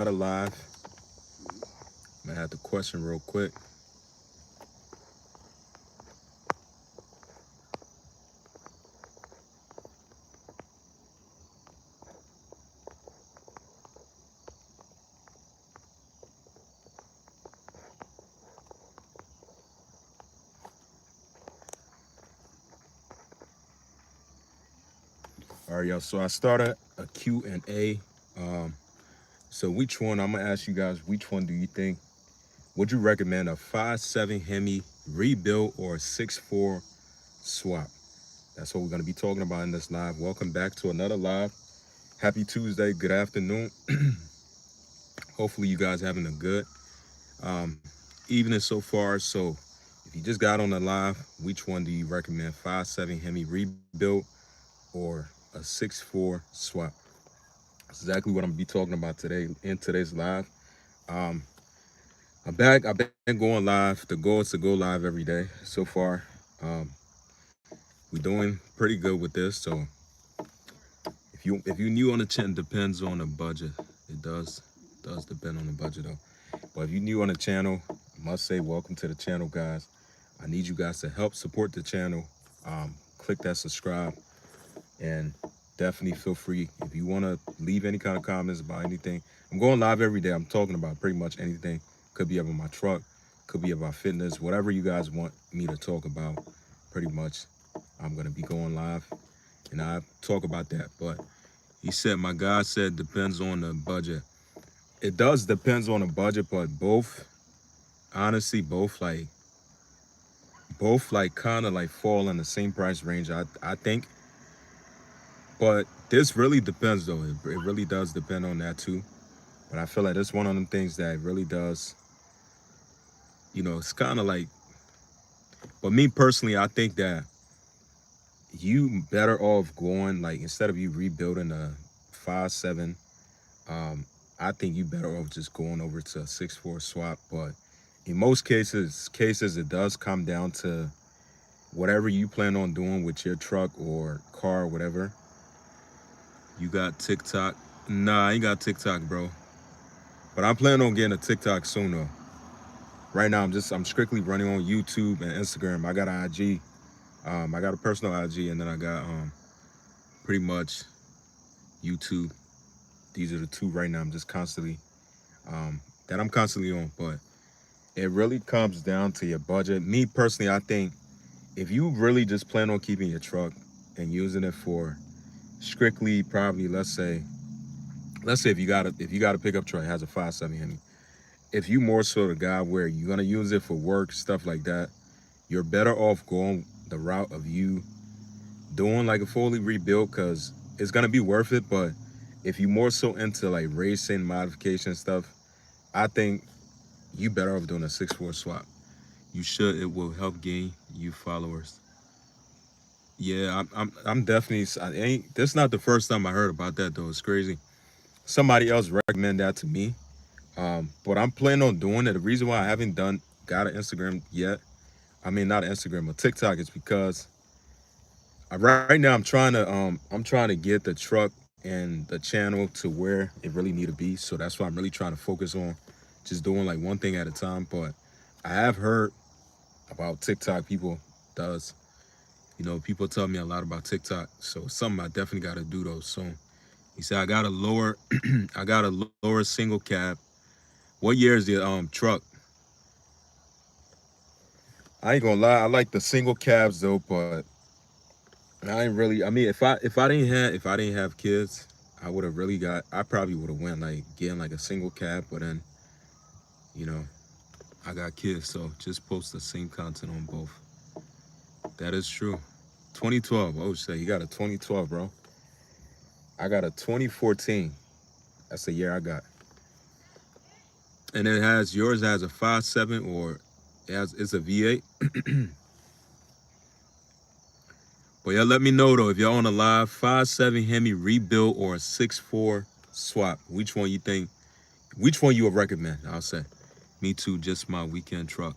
live. I had the question real quick. All right, y'all. So I started a Q&A. Um, so which one? I'm gonna ask you guys. Which one do you think? Would you recommend a 5.7 Hemi rebuild or a 6.4 swap? That's what we're gonna be talking about in this live. Welcome back to another live. Happy Tuesday. Good afternoon. Hopefully you guys having a good evening so far. So if you just got on the live, which one do you recommend? 5.7 Hemi rebuild or a 6.4 swap? That's exactly what I'm gonna be talking about today in today's live. Um, I'm back. I've been going live. The goal is to go live every day. So far, um, we're doing pretty good with this. So if you new on the channel, depends on the budget. It does depend on the budget though. But if you're new on the channel, I must say welcome to the channel, guys. I need you guys to help support the channel. Click that subscribe and definitely feel free if you want to leave any kind of comments about anything. I'm going live every day. I'm talking about pretty much anything. Could be about my truck, could be about fitness, whatever you guys want me to talk about. Pretty much I'm going to be going live and I talk about that. But he said, my God said, depends on the budget. It does depends on the budget, but both, honestly, both kind of like fall in the same price range, I think. But this really depends though. It really does depend on that too. But I feel like it's one of them things that really does, it's kind of like, but me personally, I think that you better off going, like, instead of you rebuilding a 5.7, um, I think you better off just going over to a 6.4 swap. But in most cases, it does come down to whatever you plan on doing with your truck or car or whatever. You got TikTok? Nah, I ain't got TikTok, bro. But I'm planning on getting a TikTok soon though. Right now, I'm strictly running on YouTube and Instagram. I got an IG. I got a personal IG, and then I got pretty much YouTube. These are the two right now. I'm just constantly that I'm constantly on. But it really comes down to your budget. Me personally, I think if you really just plan on keeping your truck and using it for strictly, probably let's say if you got a pickup truck that has a 5.7 Hemi, if you more so the guy where you're gonna use it for work, stuff like that, you're better off going the route of you doing like a fully rebuild, because it's gonna be worth it. But if you more so into like racing modification stuff, I think you better off doing a 6.4 swap. You should. It will help gain you followers. Yeah, I'm definitely. I ain't. This not the first time I heard about that though. It's crazy. Somebody else recommended that to me. But I'm planning on doing it. The reason why I haven't got an Instagram yet, I mean not an Instagram, a TikTok, is because right now I'm trying to get the truck and the channel to where it really need to be. So that's why I'm really trying to focus on just doing like one thing at a time. But I have heard about TikTok. Does people tell me a lot about TikTok. So something I definitely got to do though soon. He said I got a lower I got a lower single cab. What year is the truck? I ain't gonna lie, I like the single cabs though, but I ain't really. I mean, if I didn't have kids, I probably would have went like getting like a single cab, but then you know I got kids, so just post the same content on both. That is true. 2012. Oh shit, you got a 2012, bro. I got a 2014. That's the year I got. And yours has a 5.7, or it's a V8. But yeah, let me know though if y'all on a live 5.7 Hemi rebuild or a 6.4 swap. Which one you think? Which one you would recommend? I'll say. Me too. Just my weekend truck.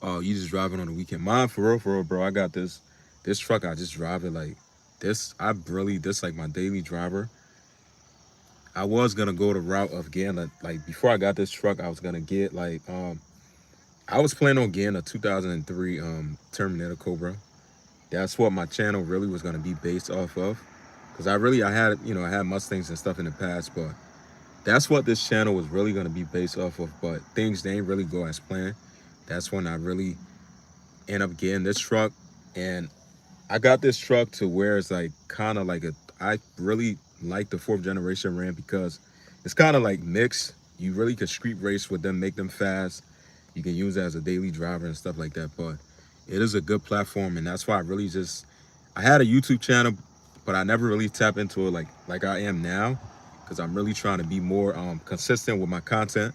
Oh, you just driving on the weekend? Mine for real, bro. I got this truck. I just drive it like this. This like my daily driver. I was gonna go the route of getting like before I got this truck, I was gonna get I was planning on getting a 2003 Terminator Cobra. That's what my channel really was gonna be based off of. Cause I had I had Mustangs and stuff in the past, but that's what this channel was really gonna be based off of. But things they ain't really go as planned. That's when I really end up getting this truck. And I got this truck to where it's like kind of like I really like the fourth generation Ram because it's kind of like mixed. You really can street race with them, make them fast. You can use it as a daily driver and stuff like that. But it is a good platform, and that's why I had a YouTube channel, but I never really tap into it like I am now, because I'm really trying to be more consistent with my content.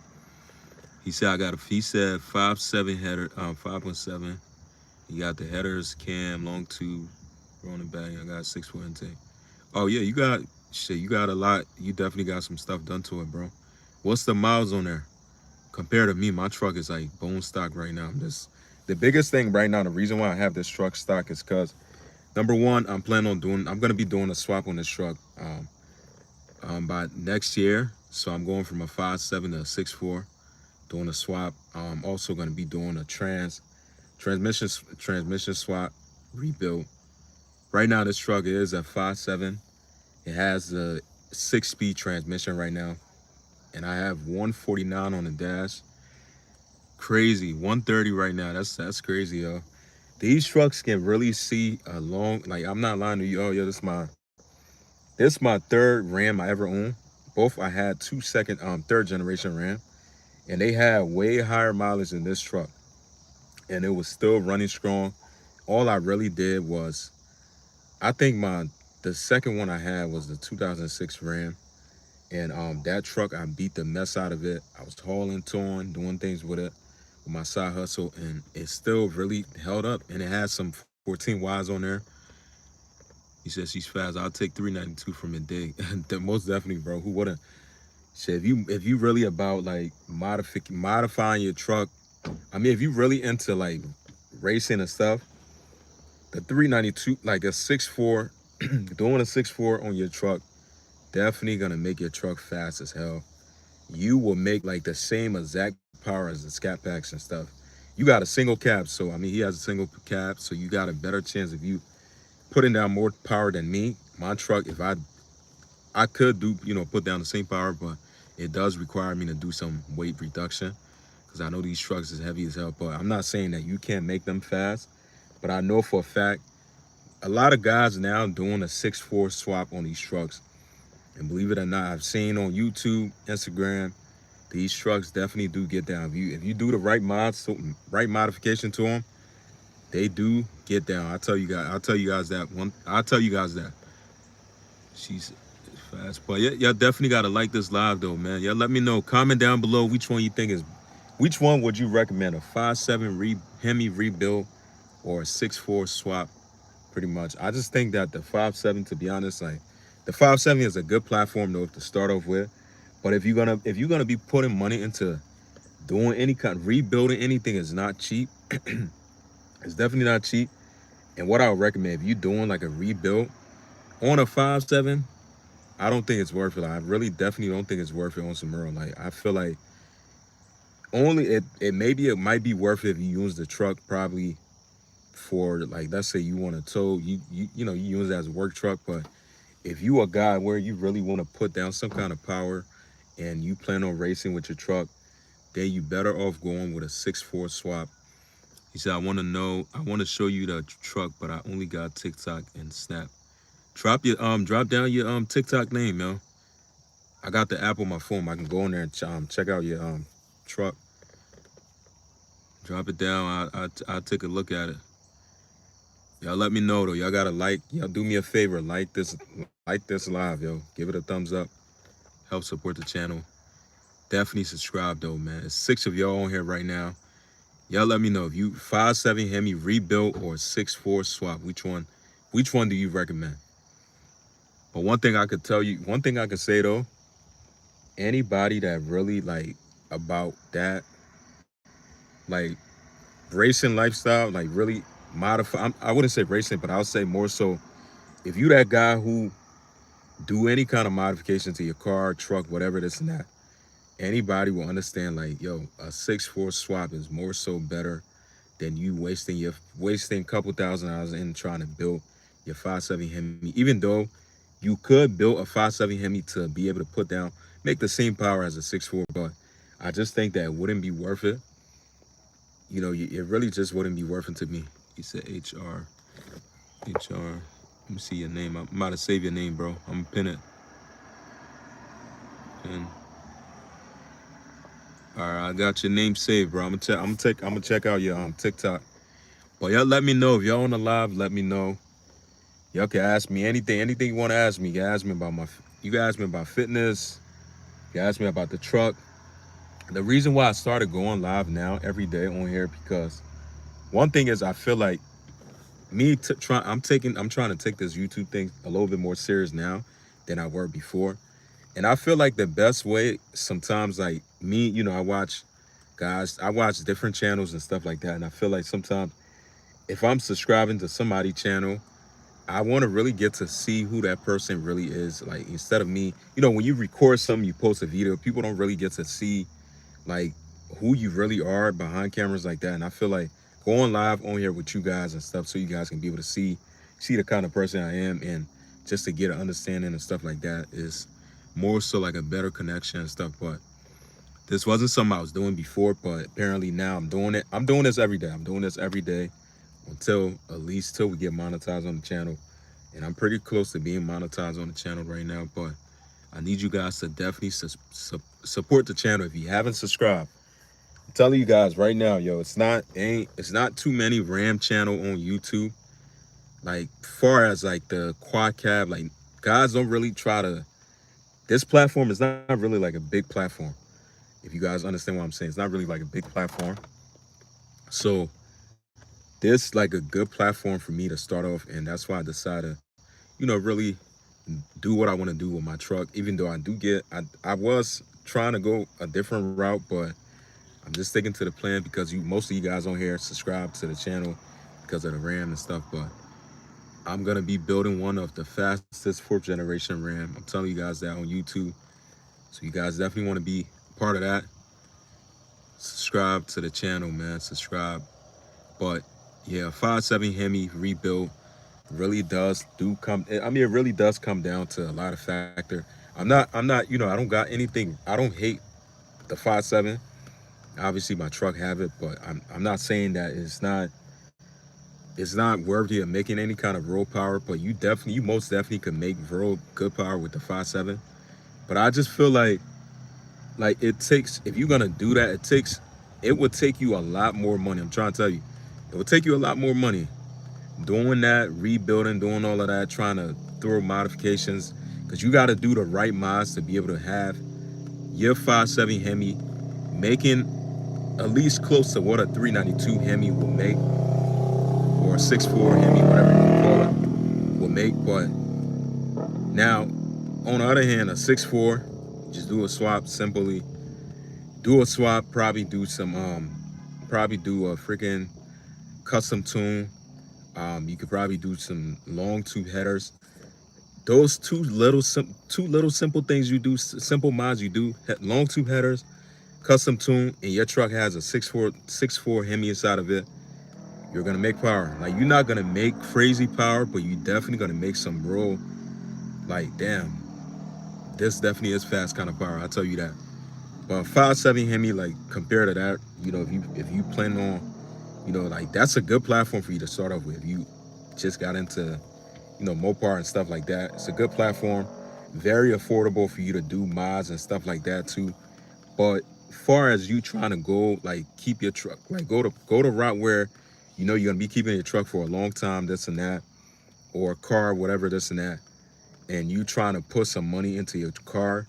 He said 5.7 header, 5.7. You got the headers, cam, long tube, rolling back. I got 6 4 intake. Oh yeah, you got a lot. You definitely got some stuff done to it, bro. What's the miles on there? Compared to me, my truck is like bone stock right now. The biggest thing right now, the reason why I have this truck stock is because number one, I'm gonna be doing a swap on this truck by next year. So I'm going from a 5.7 to a 6.4, doing a swap. I'm also gonna be doing a transmission swap rebuild. Right now, this truck is a 5.7. It has a 6-speed transmission right now, and I have 149 on the dash. Crazy, 130 right now. That's crazy, yo. These trucks can really see a long. Like I'm not lying to you. Oh, yo, this my third Ram I ever owned. Both I had third generation Ram, and they had way higher mileage than this truck, and it was still running strong. All I really did was, I think the second one I had was the 2006 Ram. And that truck, I beat the mess out of it. I was hauling, towing, doing things with it, with my side hustle, and it still really held up. And it has some 14 Ys on there. He says she's fast. I'll take 392 from a dig. Most definitely, bro. Who wouldn't? Shit, if you really about like modifying your truck, I mean, if you really into like racing and stuff, the 392, like a 6.4, doing a 6.4 on your truck, definitely gonna make your truck fast as hell. You will make like the same exact power as the Scat Packs and stuff. You got a single cab, so I mean he has a single cab, so you got a better chance if you putting down more power than me. My truck, if I could do put down the same power, but it does require me to do some weight reduction because I know these trucks is heavy as hell. But I'm not saying that you can't make them fast, but I know for a fact a lot of guys now doing a 6.4 swap on these trucks. And believe it or not, I've seen on YouTube, Instagram, these trucks definitely do get down. If you do the right modification to them, they do get down. I'll tell you guys that one. I'll tell you guys that. She's fast, but yeah, y'all definitely gotta like this live though, man. Y'all let me know. Comment down below which one would you recommend? A 5.7 Hemi rebuild or a 6.4 swap? Pretty much. I just think that the 5.7, to be honest, like the 5.7 is a good platform though to start off with. But if you're gonna be putting money into doing any kind rebuilding anything, is not cheap. It's definitely not cheap. And what I would recommend, if you're doing like a rebuild on a 5.7, I don't think it's worth it. I really definitely don't think it's worth it on some real. Like I feel like only it might be worth it if you use the truck probably for, like, let's say you want to tow, you use it as a work truck. But if you a guy where you really want to put down some kind of power and you plan on racing with your truck, then you better off going with a 6.4 swap. He said, I want to show you the truck, but I only got TikTok and Snap. Drop down your TikTok name, yo. I got the app on my phone. I can go in there and check out your truck. Drop it down. I'll take a look at it. Y'all let me know though. Y'all gotta y'all do me a favor, like this live, yo. Give it a thumbs up. Help support the channel. Definitely subscribe though, man. There's 6 of y'all on here right now. Y'all let me know if you 5.7 Hemi rebuilt or 6.4 swap. Which one do you recommend? But one thing I could say though, anybody that really like about that, like racing lifestyle, like really modify. I wouldn't say racing, but I'll say more so. If you that guy who do any kind of modification to your car, truck, whatever this and that, anybody will understand like, yo, a 6'4" swap is more so better than you wasting a couple $1,000 in trying to build your 5.7 Hemi. Even though you could build a 5.7 Hemi to be able to put down, make the same power as a 6'4", but I just think that it wouldn't be worth it. You know, it really just wouldn't be worth it to me. You said HR. Let me see your name. I'm about to save your name, bro. I'm gonna pin it. Pin. All right, I got your name saved, bro. I'm gonna check out your TikTok. But y'all let me know if y'all on the live. Let me know. Y'all can ask me anything you want to ask me. You can ask me about you can ask me about fitness. You can ask me about the truck. The reason why I started going live now every day on here because one thing is I feel like I'm trying to take this YouTube thing a little bit more serious now than I were before. And I feel like the best way sometimes like me, I watch different channels and stuff like that. And I feel like sometimes if I'm subscribing to somebody's channel, I want to really get to see who that person really is. Like instead of me, when you record something, you post a video, people don't really get to see like who you really are behind cameras like that. And I feel like going live on here with you guys and stuff so you guys can be able to see the kind of person I am and just to get an understanding and stuff like that is more so like a better connection and stuff. But this wasn't something I was doing before, but apparently now I'm doing it. I'm doing this every day. I'm doing this every day until at least till we get monetized on the channel. And I'm pretty close to being monetized on the channel right now, but I need you guys to definitely support the channel if you haven't subscribed. I'm telling you guys right now, yo, it's not too many Ram channel on YouTube. Like far as like the quad cab, like guys don't really try to. This platform is not really like a big platform. If you guys understand what I'm saying, it's not really like a big platform. So this like a good platform for me to start off, and that's why I decided, really do what I want to do with my truck. Even though I was trying to go a different route, but I'm just sticking to the plan because most of you guys on here subscribe to the channel because of the Ram and stuff. But I'm gonna be building one of the fastest fourth generation Ram. I'm telling you guys that on YouTube. So you guys definitely want to be part of that. Subscribe to the channel, man. Subscribe. But yeah, 5.7 Hemi rebuild really does do come. I mean, it really does come down to a lot of factor. I'm not. I don't got anything. I don't hate the 5.7. Obviously, my truck have it, but I'm not saying that it's not worthy of making any kind of road power. But you most definitely could make real good power with the 5.7. But I just feel like it takes, if you're gonna do that, it would take you a lot more money. I'm trying to tell you, it would take you a lot more money doing that, rebuilding, doing all of that, trying to throw modifications, because you got to do the right mods to be able to have your 5.7 Hemi making at least close to what a 392 Hemi will make, or a 6.4 Hemi, whatever you call it, will make. But now, on the other hand, a 6.4, just do a swap simply. Do a swap, probably do a freaking custom tune. You could probably do some long tube headers. Those two little simple things you do, simple mods you do, long tube headers, custom tune, and your truck has a 6.4 Hemi inside of it, you're gonna make power. Like you're not gonna make crazy power, but you definitely gonna make some real, like, damn, this definitely is fast kind of power. I'll tell you that. But 5.7 Hemi, like compared to that, if you plan on, like that's a good platform for you to start off with. If you just got into, Mopar and stuff like that, it's a good platform. Very affordable for you to do mods and stuff like that too. But far as you trying to go, like keep your truck, like go to route where you're gonna be keeping your truck for a long time, this and that, or a car, whatever, this and that, and you trying to put some money into your car,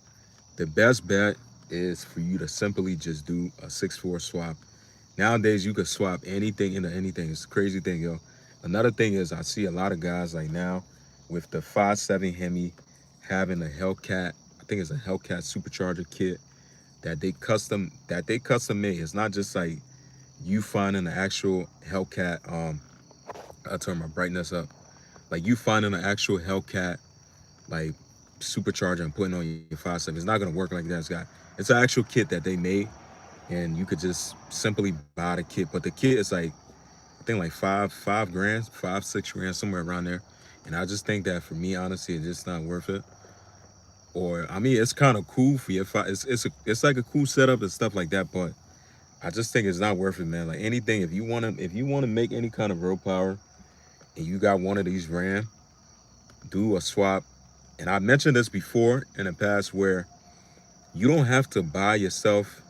the best bet is for you to simply just do a 6.4 swap. Nowadays, you could swap anything into anything. It's a crazy thing, yo. Another thing is I see a lot of guys like now with the 5.7 Hemi having a Hellcat, I think it's a Hellcat supercharger kit that they custom made. It's not just like you finding the actual Hellcat, I'll turn my brightness up. Like you finding an actual Hellcat, like supercharger and putting on your 5.7. It's not gonna work like that. It's an actual kit that they made, and you could just simply buy the kit. But the kit is like, I think like five grand, 5 6 grand, somewhere around there. And I just think that for me, honestly, it's just not worth it. Or I mean, it's kind of cool for your five. It's like a cool setup and stuff like that. But I just think it's not worth it, man. Like anything, if you wanna make any kind of road power, and you got one of these ran, do a swap. And I mentioned this before in the past where you don't have to buy yourself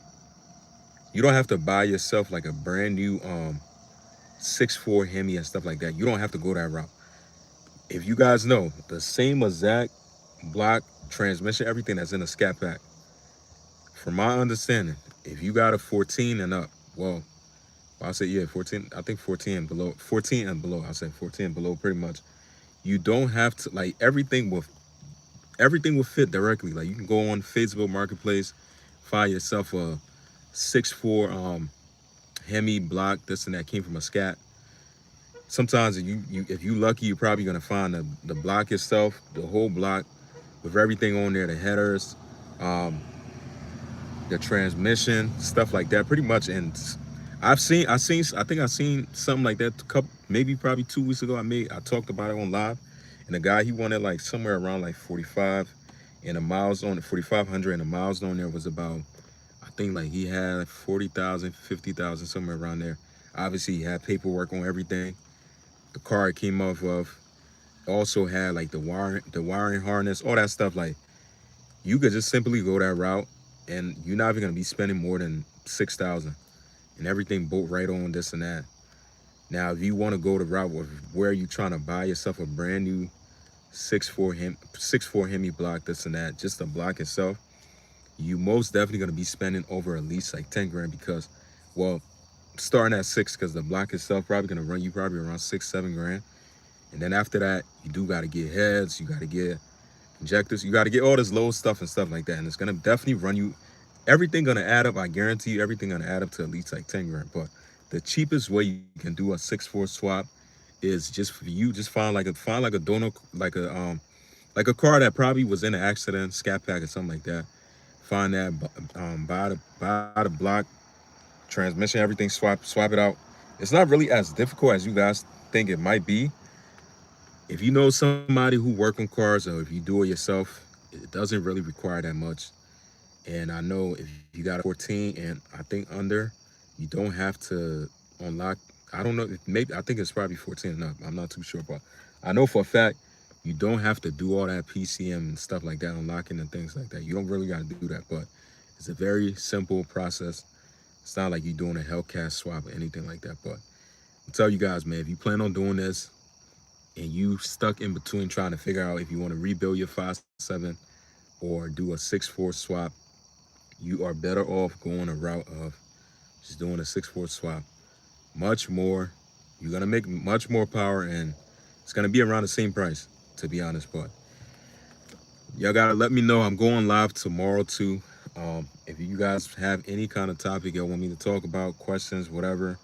you don't have to buy yourself like a brand new 6.4 Hemi and stuff like that. You don't have to go that route. If you guys know, the same exact block, transmission, everything that's in a scat pack, from my understanding, if you got a 14 and up, well, I'll say yeah, 14, I think 14 and below, 14 and below, I'll say 14 and below pretty much. You don't have to, like, everything will fit directly. Like, you can go on Facebook Marketplace, find yourself a 6.4 Hemi block, this and that, came from a scat. Sometimes if you lucky, you're probably gonna find the block itself, the whole block, with everything on there, the headers, um, the transmission, stuff like that, pretty much. And I think I seen something like that a couple, maybe probably 2 weeks ago. I talked about it on live, and the guy, he wanted like somewhere around like 45, and the miles on it, 4,500, and the miles on there was about, I think like he had 40,000, 50,000, somewhere around there. Obviously, he had paperwork on everything. The car it came off of also had like the wiring harness, all that stuff. Like, you could just simply go that route, and you're not even gonna be spending more than 6,000, and everything bolt right on, this and that. Now, if you want to go the route of where you trying to buy yourself a brand new 6.4 Hemi block, this and that, just the block itself, you most definitely gonna be spending over at least like 10 grand because, well, starting at 6, because the block itself probably gonna run you probably around 6 7 grand. And then after that, you do got to get heads, you got to get injectors, you got to get all this low stuff and stuff like that. And it's gonna definitely run you, everything gonna add up. I guarantee you, everything gonna add up to at least like 10 grand. But the cheapest way you can do a 6.4 swap is just for you, just find like a donor, like a car that probably was in an accident, scat pack or something like that. Find that, buy the block, transmission, everything, swap it out. It's not really as difficult as you guys think it might be. If you know somebody who work on cars, or if you do it yourself, it doesn't really require that much. And I know if you got a 14 and I think under, you don't have to unlock. I don't know, maybe, I think it's probably 14 and up. I'm not too sure, but I know for a fact you don't have to do all that PCM and stuff like that, unlocking and things like that. You don't really got to do that, but it's a very simple process. It's not like you're doing a Hellcat swap or anything like that. But I'll tell you guys, man, if you plan on doing this and you stuck in between trying to figure out if you want to rebuild your 5.7 or do a 6.4 swap, you are better off going a route of just doing a 6.4 swap. Much more, you're gonna make much more power, and it's gonna be around the same price, to be honest. But y'all gotta let me know. I'm going live tomorrow too. If you guys have any kind of topic y'all want me to talk about, questions, whatever,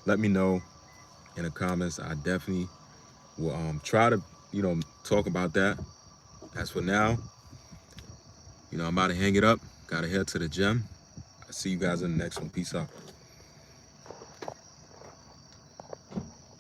let me know in the comments. I definitely will try to, talk about that. As for now, I'm about to hang it up. Gotta head to the gym. I'll see you guys in the next one. Peace out.